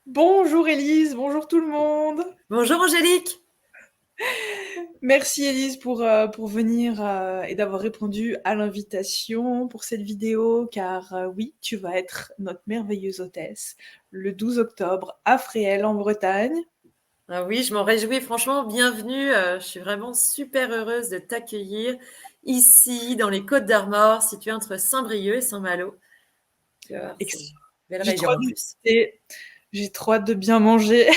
Bonjour Élise, bonjour tout le monde. Bonjour Angélique. Merci Élise pour venir et d'avoir répondu à l'invitation pour cette vidéo, car oui, tu vas être notre merveilleuse hôtesse le 12 octobre à Fréhel en Bretagne. Ah oui, je m'en réjouis. Franchement, bienvenue. Je suis vraiment super heureuse de t'accueillir ici dans les Côtes-d'Armor, situées entre Saint-Brieuc et Saint-Malo. Tu vois, c'est une Excellent. belle J'ai trop région hâte en de plus. goûter. J'ai trop hâte de bien manger.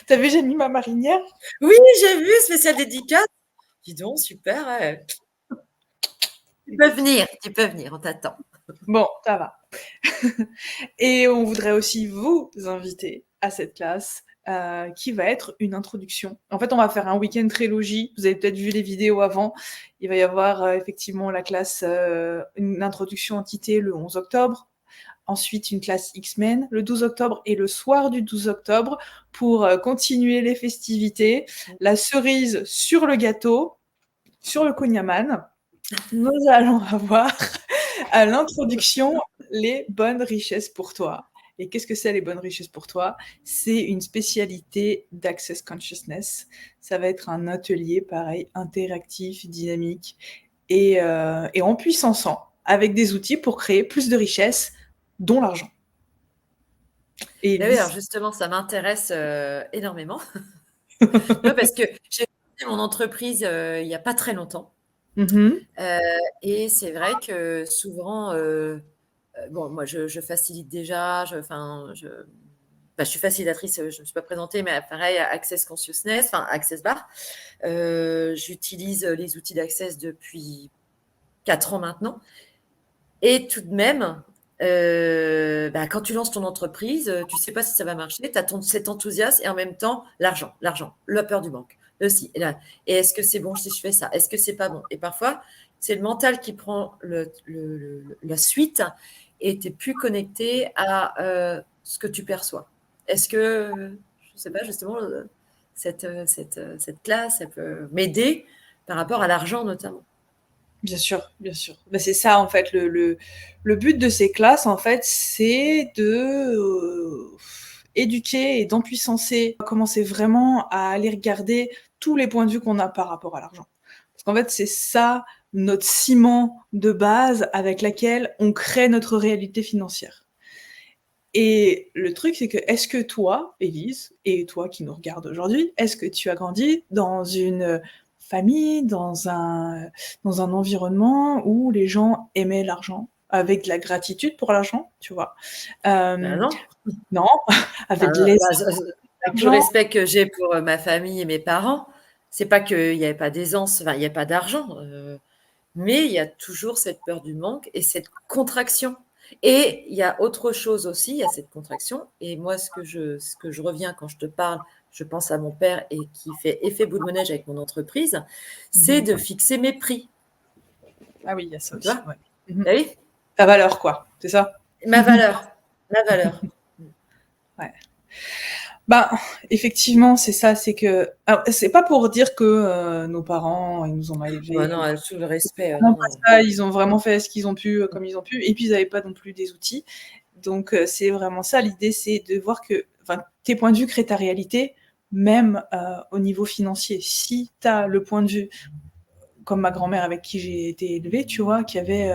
T'as vu, j'ai mis ma marinière. Oui, j'ai vu, spécial dédicace. Dis donc, super. Ouais. Tu peux venir, on t'attend. Bon, ça va. Et on voudrait aussi vous inviter à cette classe qui va être une introduction. En fait, on va faire un week-end trilogie. Vous avez peut-être vu les vidéos avant. Il va y avoir effectivement la classe, une introduction entité le 11 octobre. Ensuite, une classe X-Men le 12 octobre et le soir du 12 octobre pour continuer les festivités. La cerise sur le gâteau, sur le Kunyaman, nous allons avoir à l'introduction les bonnes richesses pour toi. Et qu'est-ce que c'est les bonnes richesses pour toi? C'est une spécialité d'Access Consciousness. Ça va être un atelier, pareil, interactif, dynamique et en puissançant, avec des outils pour créer plus de richesses, dont l'argent. Et Mais oui, alors Elise. justement, ça m'intéresse énormément. Ouais, parce que j'ai lancé mon entreprise il n'y a pas très longtemps. Mhm. Euh, et c'est vrai que souvent, bon, moi, je facilite déjà. Je suis facilitatrice, je ne me suis pas présentée, mais pareil, à Access Consciousness, enfin Access Bar. J'utilise les outils d'Access depuis 4 ans maintenant. Et tout de même, quand tu lances ton entreprise, tu ne sais pas si ça va marcher, tu as cet enthousiasme et en même temps, l'argent, la peur du manque, le si. Et est-ce que c'est bon si je fais ça? Est-ce que c'est pas bon? Et parfois, c'est le mental qui prend la suite et tu n'es plus connecté à ce que tu perçois. Est-ce que, je ne sais pas, justement, cette classe, elle peut m'aider par rapport à l'argent notamment? Bien sûr, bien sûr. Bah, c'est ça en fait le but de ces classes en fait, c'est de éduquer et d'empuissancer, commencer vraiment à aller regarder tous les points de vue qu'on a par rapport à l'argent. Parce qu'en fait, c'est ça notre ciment de base avec laquelle on crée notre réalité financière. Et le truc, c'est que est-ce que toi, Élise, et toi qui nous regardes aujourd'hui, est-ce que tu as grandi dans une famille, dans un environnement où les gens aimaient l'argent, avec de la gratitude pour l'argent, tu vois? Ben Euh, non. non, avec de Bah, l'estime avec tout le d'argent. respect que j'ai pour ma famille et mes parents, c'est pas qu'il n'y avait pas d'aisance, enfin, il n'y a pas d'argent, mais il y a toujours cette peur du manque et cette contraction. Et il y a autre chose aussi, il y a cette contraction. Et moi, ce que je reviens quand je te parle, je pense à mon père et qui fait effet boule de neige avec mon entreprise, c'est Mhm. de fixer mes prix. Ah oui, il y a ça Tu aussi, vois? ouais. Mhm. Ah oui, Ta valeur, quoi, c'est ça? ma valeur, ma valeur. Ouais. Ben, effectivement, c'est ça, c'est que alors, c'est pas pour dire que nos parents ils nous ont mal Bah élevés non, ou avec tout le respect, vraiment non, pas non. ça, ils ont vraiment fait ce qu'ils ont pu comme ils ont pu, et puis ils n'avaient pas non plus des outils. Donc c'est vraiment ça l'idée, c'est de voir que enfin, tes points de vue créent ta réalité, même au niveau financier. Si tu as le point de vue comme ma grand-mère avec qui j'ai été élevée, tu vois, qui avait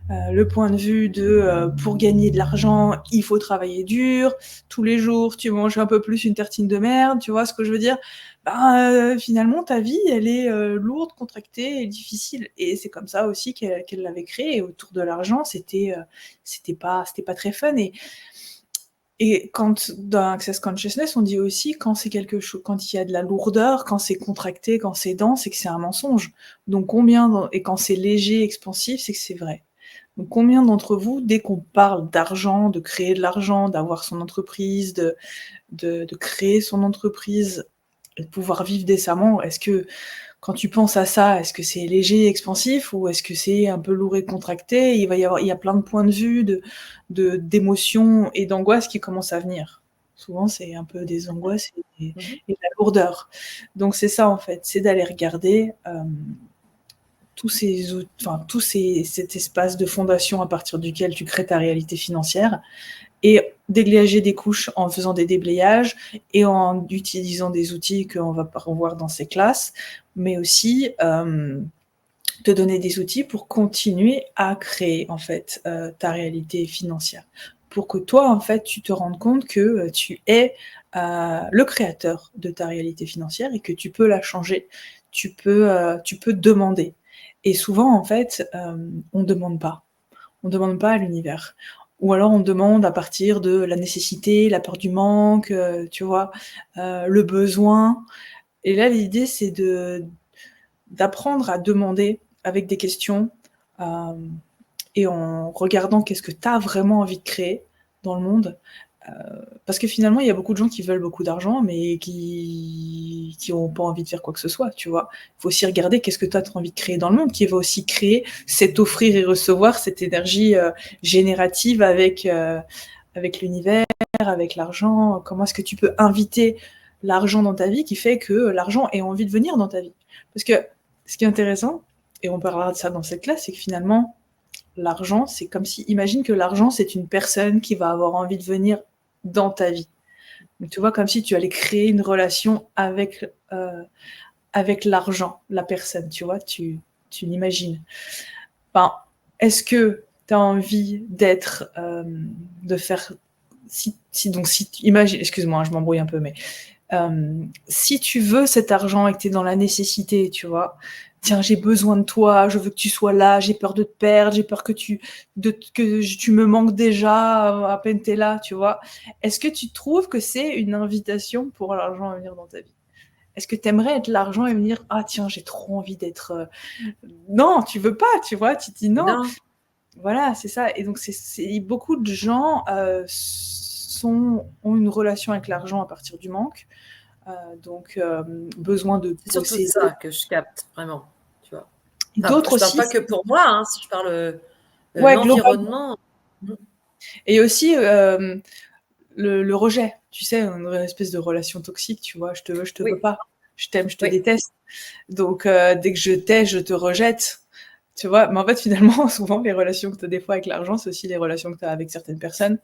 le point de vue de pour gagner de l'argent, il faut travailler dur, tous les jours tu manges un peu plus une tartine de merde, tu vois ce que je veux dire? Ben, finalement, ta vie, elle est lourde, contractée et difficile. Et c'est comme ça aussi qu'elle l'avait créée. Et autour de l'argent, c'était pas très fun. Et quand dans Access Consciousness, on dit aussi quand c'est quelque chose, quand il y a de la lourdeur, quand c'est contracté, quand c'est dense, c'est que c'est un mensonge. Donc et quand c'est léger, expansif, c'est que c'est vrai. Donc combien d'entre vous, dès qu'on parle d'argent, de créer de l'argent, d'avoir son entreprise, de créer son entreprise, et de pouvoir vivre décemment, est-ce que quand tu penses à ça, est-ce que c'est léger, expansif, ou est-ce que c'est un peu lourd et contracté? Il y a plein de points de vue, d'émotions et d'angoisses qui commencent à venir. Souvent, c'est un peu des angoisses Mhm. et de la lourdeur. Donc c'est ça en fait, c'est d'aller regarder cet espace de fondation à partir duquel tu crées ta réalité financière et dégager des couches en faisant des déblayages et en utilisant des outils qu'on va revoir dans ces classes, mais aussi te donner des outils pour continuer à créer en fait ta réalité financière. Pour que toi, en fait, tu te rendes compte que tu es le créateur de ta réalité financière et que tu peux la changer, tu peux demander. Et souvent, en fait, on ne demande pas. On ne demande pas à l'univers. Ou alors on demande à partir de la nécessité, la peur du manque, tu vois, le besoin. Et là, l'idée, c'est d'apprendre à demander avec des questions et en regardant qu'est-ce que tu as vraiment envie de créer dans le monde. Parce que finalement, il y a beaucoup de gens qui veulent beaucoup d'argent, mais qui ont pas envie de faire quoi que ce soit, tu vois. Il faut aussi regarder qu'est-ce que toi tu as envie de créer dans le monde, qui va aussi créer cet offrir et recevoir, cette énergie générative avec l'univers, avec l'argent. Comment est-ce que tu peux inviter l'argent dans ta vie qui fait que l'argent ait envie de venir dans ta vie. Parce que ce qui est intéressant, et on parlera de ça dans cette classe, c'est que finalement, l'argent, c'est comme si, imagine que l'argent, c'est une personne qui va avoir envie de venir dans ta vie. Donc, tu vois, comme si tu allais créer une relation avec l'argent, la personne, tu vois, tu l'imagines. Ben, est-ce que tu as envie de faire, imagine, excuse-moi, je m'embrouille un peu, mais si tu veux cet argent et que tu es dans la nécessité, tu vois, tiens, j'ai besoin de toi, je veux que tu sois là, j'ai peur de te perdre, j'ai peur que tu me manques déjà, à peine t'es là, tu vois. Est-ce que tu trouves que c'est une invitation pour l'argent à venir dans ta vie? Est-ce que tu aimerais être l'argent et venir, ah tiens, j'ai trop envie d'être. Non, tu veux pas, tu vois, tu te dis non. Non. Voilà, c'est ça. Et donc, beaucoup de gens ont une relation avec l'argent à partir du manque. Donc, besoin de C'est surtout posséder. ça que je capte, vraiment, tu vois. Enfin, D'autres je parle aussi. pas que pour moi, hein, si je parle Ouais, globalement. l'environnement. Et aussi le rejet. Tu sais, une espèce de relation toxique, tu vois. Je te veux, je te Oui. veux pas. Je t'aime, je te Oui. déteste. Donc, dès que je t'ai, je te rejette. Tu vois. Mais en fait, finalement, souvent, les relations que tu as des fois avec l'argent, c'est aussi les relations que tu as avec certaines personnes.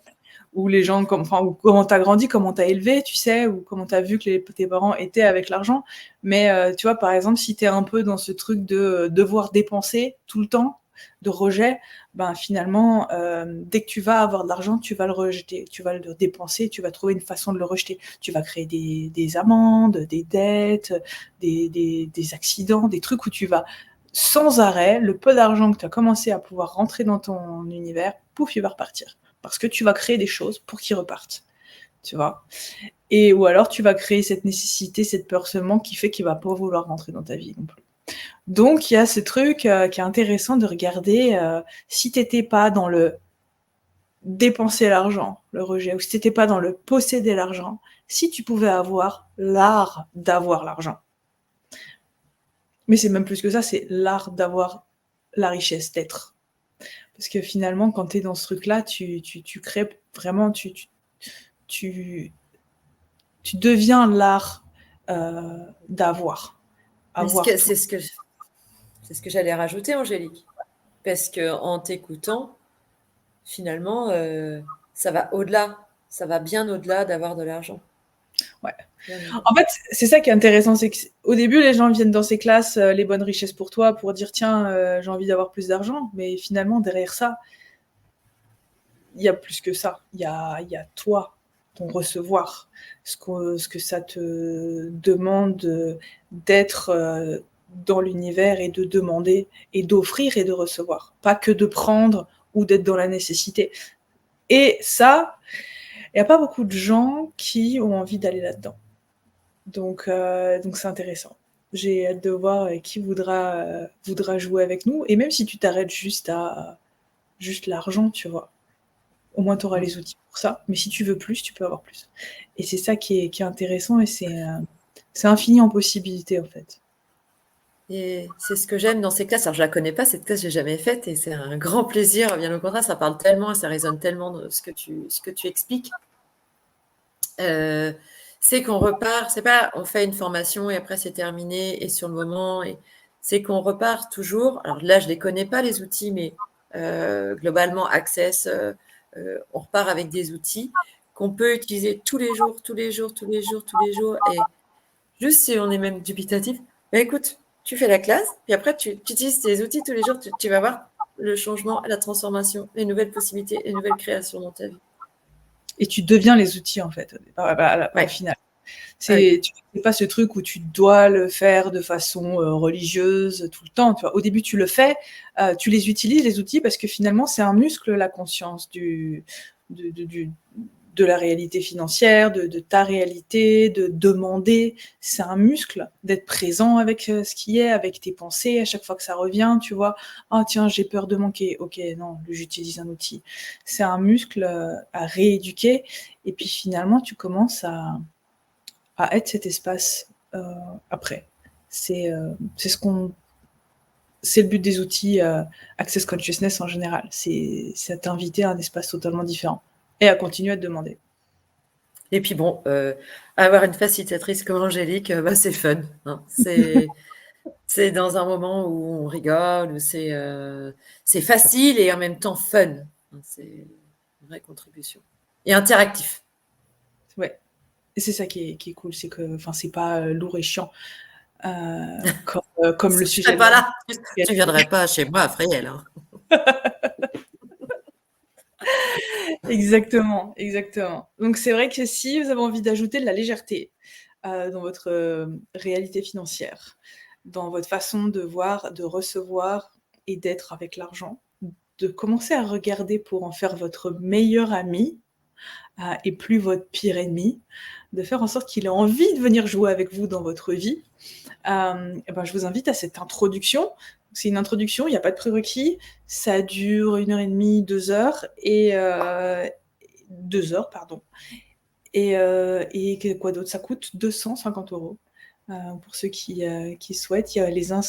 Ou les gens, ou comment tu as grandi, comment tu as élevé, tu sais, ou comment tu as vu que tes parents étaient avec l'argent. Mais tu vois, par exemple, si tu es un peu dans ce truc de devoir dépenser tout le temps, de rejet, ben finalement, dès que tu vas avoir de l'argent, tu vas le rejeter, tu vas le dépenser, tu vas trouver une façon de le rejeter. Tu vas créer des amendes, des dettes, des accidents, des trucs où tu vas sans arrêt, le peu d'argent que tu as commencé à pouvoir rentrer dans ton univers, pouf, il va repartir. Parce que tu vas créer des choses pour qu'ils repartent, tu vois. Ou alors tu vas créer cette nécessité, cette peur seulement qui fait qu'il va pas vouloir rentrer dans ta vie non plus. Donc il y a ce truc qui est intéressant de regarder si t'étais pas dans le dépenser l'argent, le rejet, ou si t'étais pas dans le posséder l'argent, si tu pouvais avoir l'art d'avoir l'argent. Mais c'est même plus que ça, c'est l'art d'avoir la richesse d'être. Parce que finalement, quand tu es dans ce truc-là, tu crées vraiment, tu deviens l'art d'avoir. Avoir tout. C'est ce que j'allais rajouter, Angélique. Parce qu'en t'écoutant, finalement, ça va au-delà. Ça va bien au-delà d'avoir de l'argent. Ouais. En fait, c'est ça qui est intéressant, c'est qu'au début, les gens viennent dans ces classes, les bonnes richesses pour toi, pour dire tiens, j'ai envie d'avoir plus d'argent. Mais finalement, derrière ça, il y a plus que ça. Il y a toi, ton recevoir, ce que ça te demande d'être dans l'univers et de demander et d'offrir et de recevoir. Pas que de prendre ou d'être dans la nécessité. Et ça, il n'y a pas beaucoup de gens qui ont envie d'aller là-dedans. Donc c'est intéressant. J'ai hâte de voir qui voudra jouer avec nous. Et même si tu t'arrêtes juste à juste l'argent, tu vois, au moins tu auras les outils pour ça. Mais si tu veux plus, tu peux avoir plus. Et c'est ça qui est intéressant et c'est infini en possibilités en fait. Et c'est ce que j'aime dans ces classes. Alors, je la connais pas, cette classe, je l'ai jamais faite et c'est un grand plaisir. Bien au contraire, ça parle tellement et ça résonne tellement de ce que tu expliques. C'est qu'on repart, c'est pas on fait une formation et après c'est terminé et sur le moment, et c'est qu'on repart toujours. Alors là, je les connais pas les outils, mais globalement, Access, on repart avec des outils qu'on peut utiliser tous les jours, tous les jours, tous les jours, tous les jours. Et juste si on est même dubitatif, bah écoute, tu fais la classe, puis après tu utilises tes outils tous les jours, tu vas voir le changement, la transformation, les nouvelles possibilités, les nouvelles créations dans ta vie. Et tu deviens les outils, en fait, au final. Tu fais pas ce truc où tu dois le faire de façon religieuse tout le temps. Tu vois. Au début, tu le fais, tu les utilises, les outils, parce que finalement, c'est un muscle, la conscience de la réalité financière, de ta réalité, de demander. C'est un muscle d'être présent avec ce qui est, avec tes pensées, à chaque fois que ça revient, tu vois. Ah tiens, j'ai peur de manquer. Ok, non, j'utilise un outil. C'est un muscle à rééduquer. Et puis finalement, tu commences à être cet espace après. C'est le but des outils Access Consciousness en général. C'est à t'inviter à un espace totalement différent et à continuer à te demander. Et puis bon, avoir une facilitatrice comme Angélique, c'est fun. Hein. C'est dans un moment où on rigole, où c'est facile et en même temps fun. C'est une vraie contribution. Et interactif. Ouais. Et c'est ça qui est cool, c'est que c'est pas lourd et chiant. Comme le sujet. Tu pas là, tu viendrais pas chez moi à Fréhel. Hein. Exactement, exactement. Donc c'est vrai que si vous avez envie d'ajouter de la légèreté dans votre réalité financière, dans votre façon de voir, de recevoir et d'être avec l'argent, de commencer à regarder pour en faire votre meilleur ami et plus votre pire ennemi, de faire en sorte qu'il ait envie de venir jouer avec vous dans votre vie, je vous invite à cette introduction. C'est une introduction, il n'y a pas de prérequis, ça dure 1h30, 2 heures, et 2 heures, pardon. Et quoi d'autre? Ça coûte 250 € pour ceux qui souhaitent. Il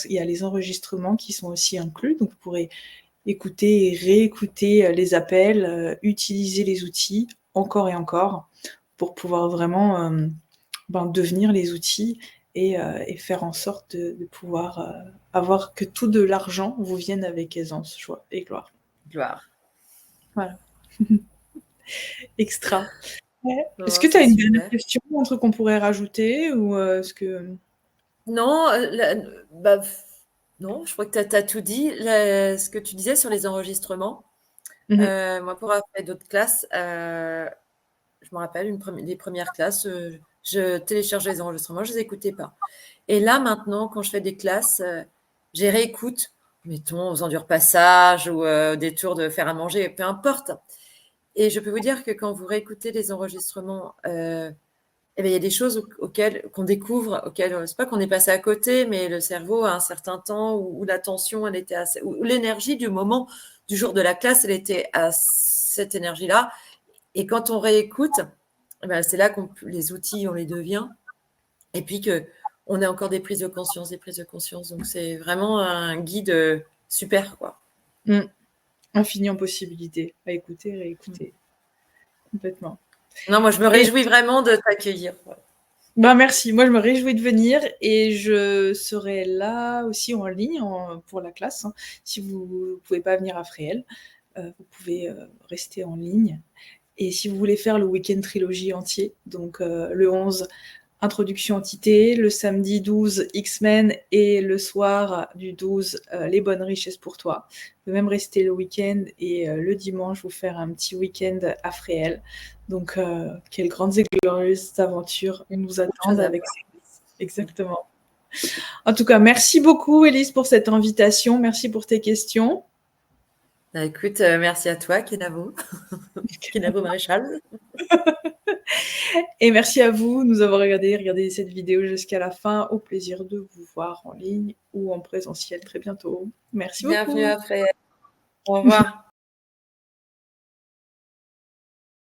y a les enregistrements qui sont aussi inclus, donc vous pourrez écouter et réécouter les appels, utiliser les outils encore et encore pour pouvoir vraiment devenir les outils et faire en sorte de pouvoir avoir que tout de l'argent vous vienne avec aisance, joie et gloire. Gloire. Voilà. Extra. Ouais. Est-ce que tu as une dernière question, un truc qu'on pourrait rajouter ou est-ce que... Non, non, je crois que tu as tout dit. Ce que tu disais sur les enregistrements, moi, pour avoir fait d'autres classes, je me rappelle, les premières classes, je téléchargeais les enregistrements, je ne les écoutais pas. Et là, maintenant, quand je fais des classes, j'ai réécoute, mettons, aux endures passages ou des tours de faire à manger, peu importe. Et je peux vous dire que quand vous réécoutez les enregistrements, il y a des choses qu'on découvre, c'est pas qu'on est passé à côté, mais le cerveau a un certain temps où l'attention, elle était où l'énergie du moment, du jour de la classe, elle était à cette énergie-là. Et quand on réécoute, c'est là qu'on les outils, on les devient. Et puis qu'on a encore des prises de conscience. Donc, c'est vraiment un guide super, quoi. Infini en possibilités à écouter, réécouter. Complètement. Non, moi, je me réjouis vraiment de t'accueillir. Merci. Moi, je me réjouis de venir et je serai là aussi en ligne pour la classe. Hein. Si vous ne pouvez pas venir à Fréhel, vous pouvez rester en ligne. Et si vous voulez faire le week-end trilogie entier, donc le 11, Introduction Entité, le samedi 12, X-Men et le soir du 12, Les bonnes richesses pour toi. Vous pouvez même rester le week-end et le dimanche, vous faire un petit week-end à Fréhel. Donc, quelles grandes et glorieuses aventures nous attendent avec ça. Exactement. En tout cas, merci beaucoup, Élise, pour cette invitation. Merci pour tes questions. Écoute, merci à toi, Kenavo. Kenavo Maréchal. Et merci à vous de nous avoir regardé cette vidéo jusqu'à la fin. Au plaisir de vous voir en ligne ou en présentiel très bientôt. Merci beaucoup. Bienvenue après. Au revoir.